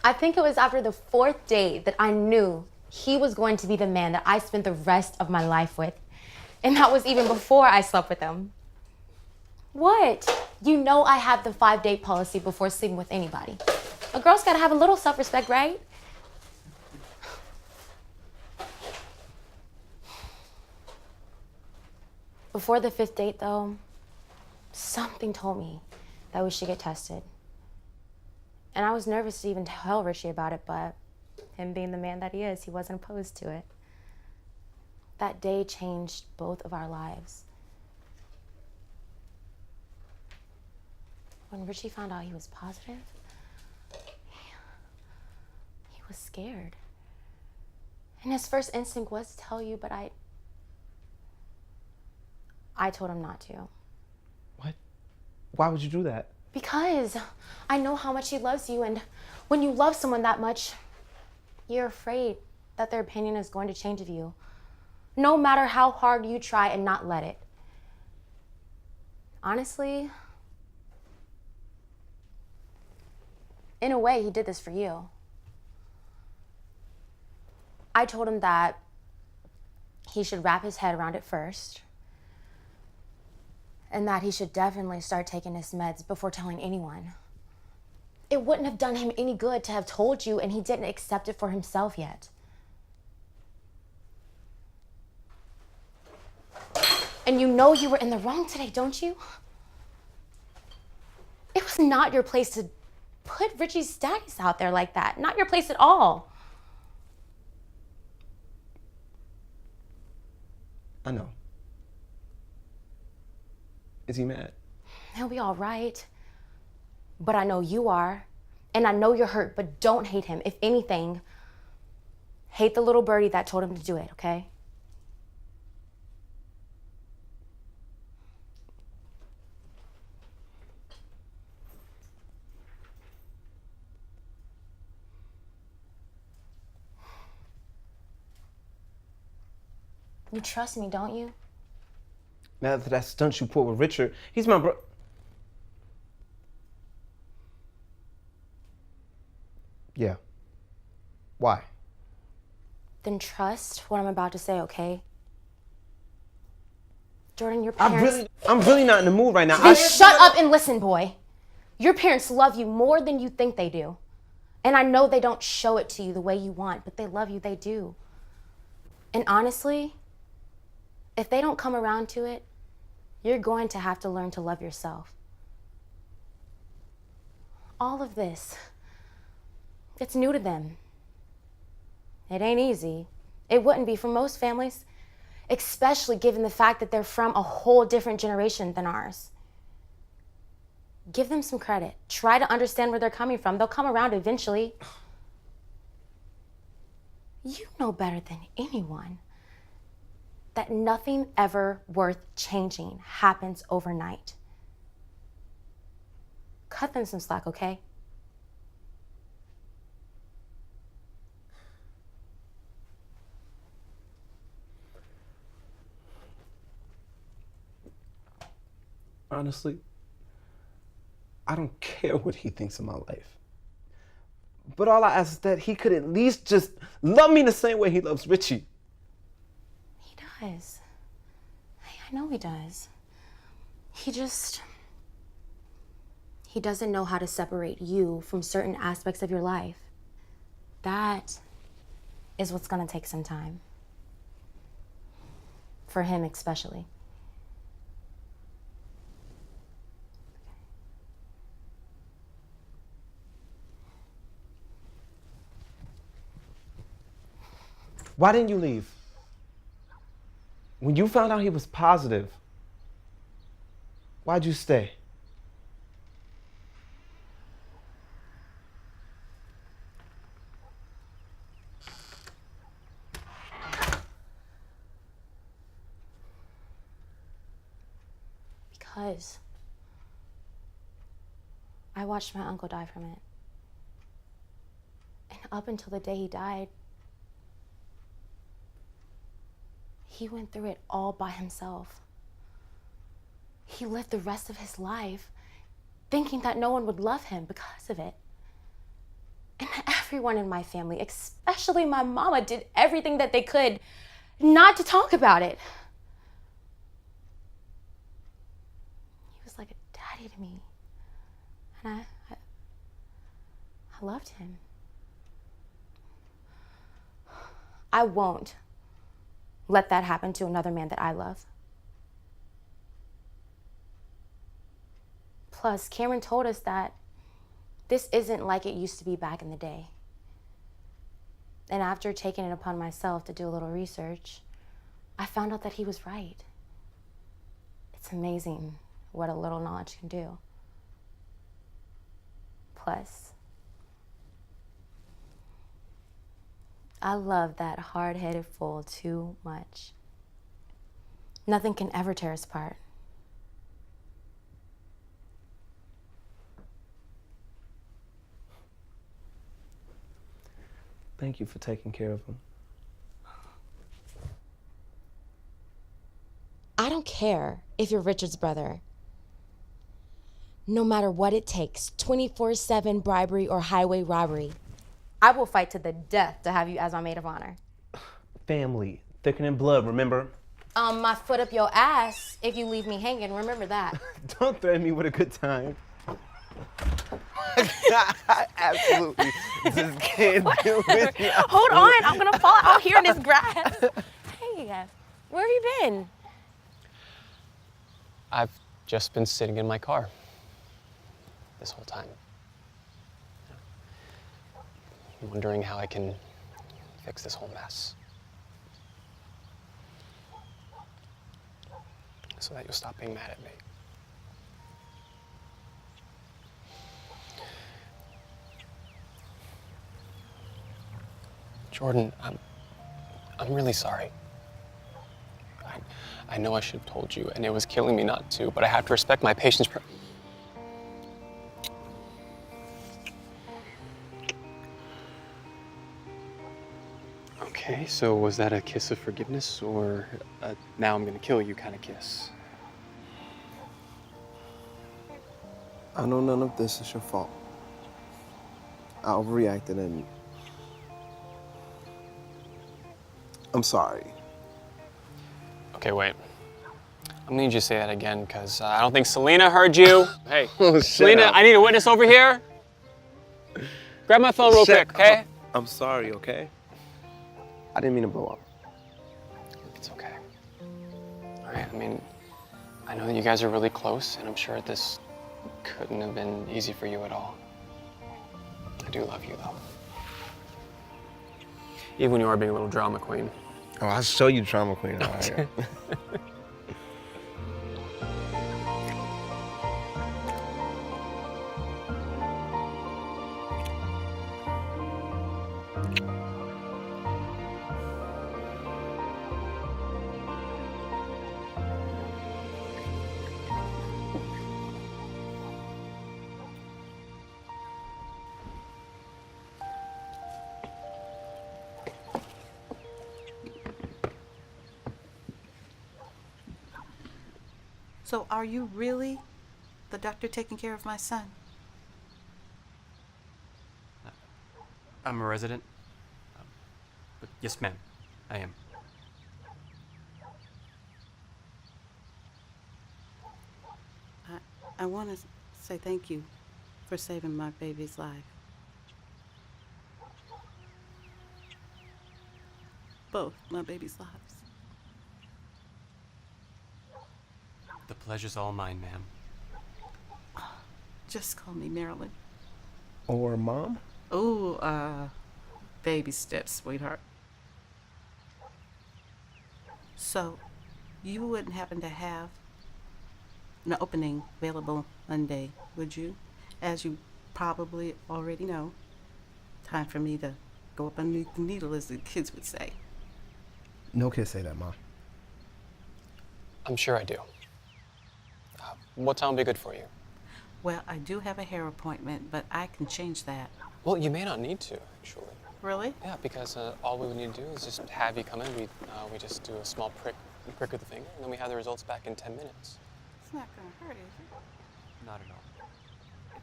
I think it was after the 4th date that I knew he was going to be the man that I spent the rest of my life with. And that was even before I slept with him. What? You know I have the 5-date policy before sleeping with anybody. A girl's gotta have a little self-respect, right? Before the 5th date, though, something told me that we should get tested. And I was nervous to even tell Richie about it, but him being the man that he is, he wasn't opposed to it. That day changed both of our lives. When Richie found out he was positive, he was scared. And his first instinct was to tell you, but I told him not to. What? Why would you do that? Because I know how much he loves you, and when you love someone that much, you're afraid that their opinion is going to change of you, no matter how hard you try and not let it. Honestly, in a way, he did this for you. I told him that he should wrap his head around it first, and that he should definitely start taking his meds before telling anyone. It wouldn't have done him any good to have told you, and he didn't accept it for himself yet. And you know you were in the wrong today, don't you? It was not your place to put Richie's status out there like that. Not your place at all. I know. Is he mad? He'll be all right. But I know you are. And I know you're hurt, but don't hate him. If anything, hate the little birdie that told him to do it, okay? You trust me, don't you? Now that that stunt you pulled with Richard, he's my bro. Yeah. Why? Then trust what I'm about to say, okay? Jordan, your parents... I'm really not in the mood right now. Then shut up and listen, boy. Your parents love you more than you think they do. And I know they don't show it to you the way you want, but they love you, they do. And honestly, if they don't come around to it, you're going to have to learn to love yourself. All of this, it's new to them. It ain't easy. It wouldn't be for most families, especially given the fact that they're from a whole different generation than ours. Give them some credit. Try to understand where they're coming from. They'll come around eventually. You know better than anyone that nothing ever worth changing happens overnight. Cut them some slack, okay? Honestly, I don't care what he thinks of my life. But all I ask is that he could at least just love me the same way he loves Richie. He does. I know he does. He doesn't know how to separate you from certain aspects of your life. That is what's gonna take some time. For him especially. Why didn't you leave? When you found out he was positive, why'd you stay? Because I watched my uncle die from it. And up until the day he died, he went through it all by himself. He lived the rest of his life thinking that no one would love him because of it. And everyone in my family, especially my mama, did everything that they could not to talk about it. He was like a daddy to me. And I loved him. I won't let that happen to another man that I love. Plus, Cameron told us that this isn't like it used to be back in the day. And after taking it upon myself to do a little research, I found out that he was right. It's amazing what a little knowledge can do. Plus, I love that hard-headed fool too much. Nothing can ever tear us apart. Thank you for taking care of him. I don't care if you're Richard's brother. No matter what it takes, 24/7 bribery or highway robbery, I will fight to the death to have you as my maid of honor. Family, thicker than blood, remember? My foot up your ass if you leave me hanging, remember that. Don't threaten me with a good time. I absolutely just can't do it. Hold on, I'm gonna fall out here in this grass. Hey, where have you been? I've just been sitting in my car this whole time. Wondering how I can fix this whole mess. So that you'll stop being mad at me. Jordan, I'm really sorry. I know I should have told you, and it was killing me not to, but I have to respect my patient's Okay, so was that a kiss of forgiveness or a now I'm gonna kill you kind of kiss? I know none of this is your fault. I overreacted and I'm sorry. Okay, wait. I'm gonna need you to say that again, because I don't think Selena heard you. Hey, Selena, up. I need a witness over here. Grab my phone real quick, okay? I'm sorry, okay? I didn't mean to blow up. It's okay. All right, I mean, I know that you guys are really close, and I'm sure this couldn't have been easy for you at all. I do love you, though. Even when you are being a little drama queen. Oh, I'll show you drama queen. All right. So are you really the doctor taking care of my son? I'm a resident. But yes, ma'am, I am. I want to say thank you for saving my baby's life. Both my baby's lives. The pleasure's all mine, ma'am. Just call me Marilyn. Or Mom? Oh, baby steps, sweetheart. So, you wouldn't happen to have an opening available Monday, would you? As you probably already know, time for me to go up underneath the needle, as the kids would say. No kids say that, Mom. I'm sure I do. What time will be good for you? Well, I do have a hair appointment, but I can change that. Well, you may not need to, actually. Really? Yeah, because all we would need to do is just have you come in. We just do a small prick with the finger, and then we have the results back in 10 minutes. It's not gonna hurt, is it? Not at all.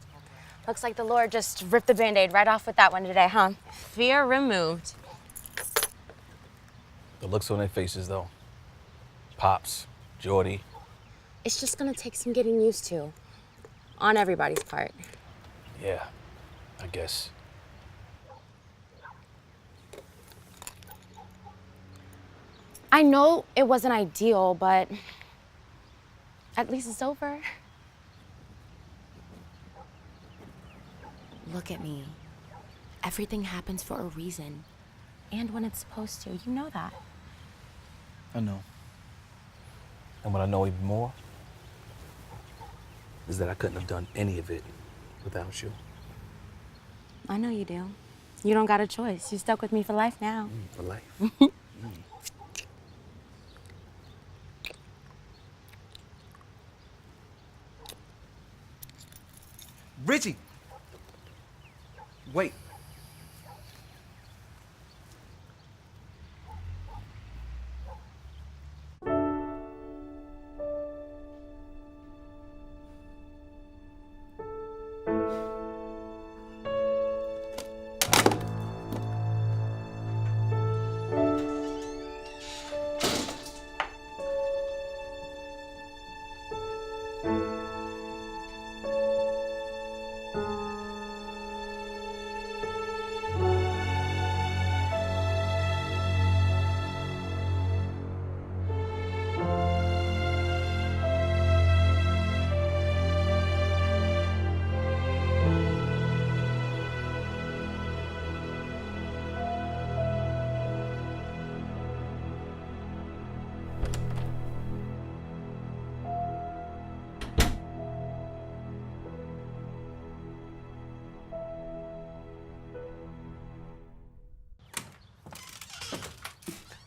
Looks like the Lord just ripped the Band-Aid right off with that one today, huh? Fear removed. The looks on their faces, though. Pops, Jordy. It's just gonna take some getting used to. On everybody's part. Yeah, I guess. I know it wasn't ideal, but at least it's over. Look at me. Everything happens for a reason. And when it's supposed to. You know that. I know. And what I know even more is that I couldn't have done any of it without you. I know you do. You don't got a choice. You're stuck with me for life now. For life. Richie! Wait.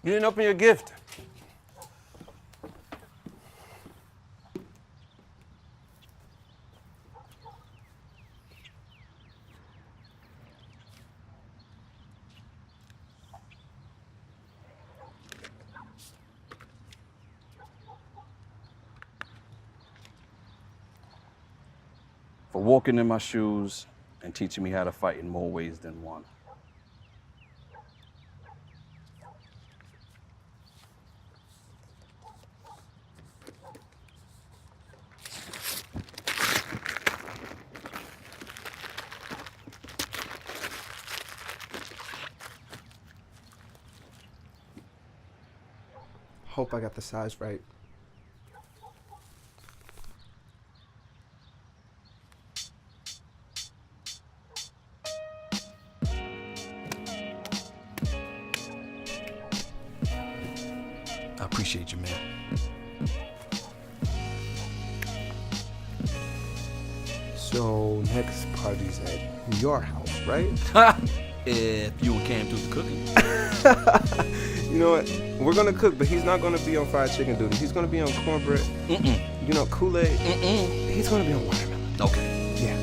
You didn't open your gift. For walking in my shoes and teaching me how to fight in more ways than one. Hope I got the size right. I appreciate you, man. So next party's at your house, right? If you and Cam do the cooking. You know what? We're gonna cook, but he's not gonna be on fried chicken duty. He's gonna be on cornbread. You know, Kool-Aid. He's gonna be on watermelon. Okay. Yeah.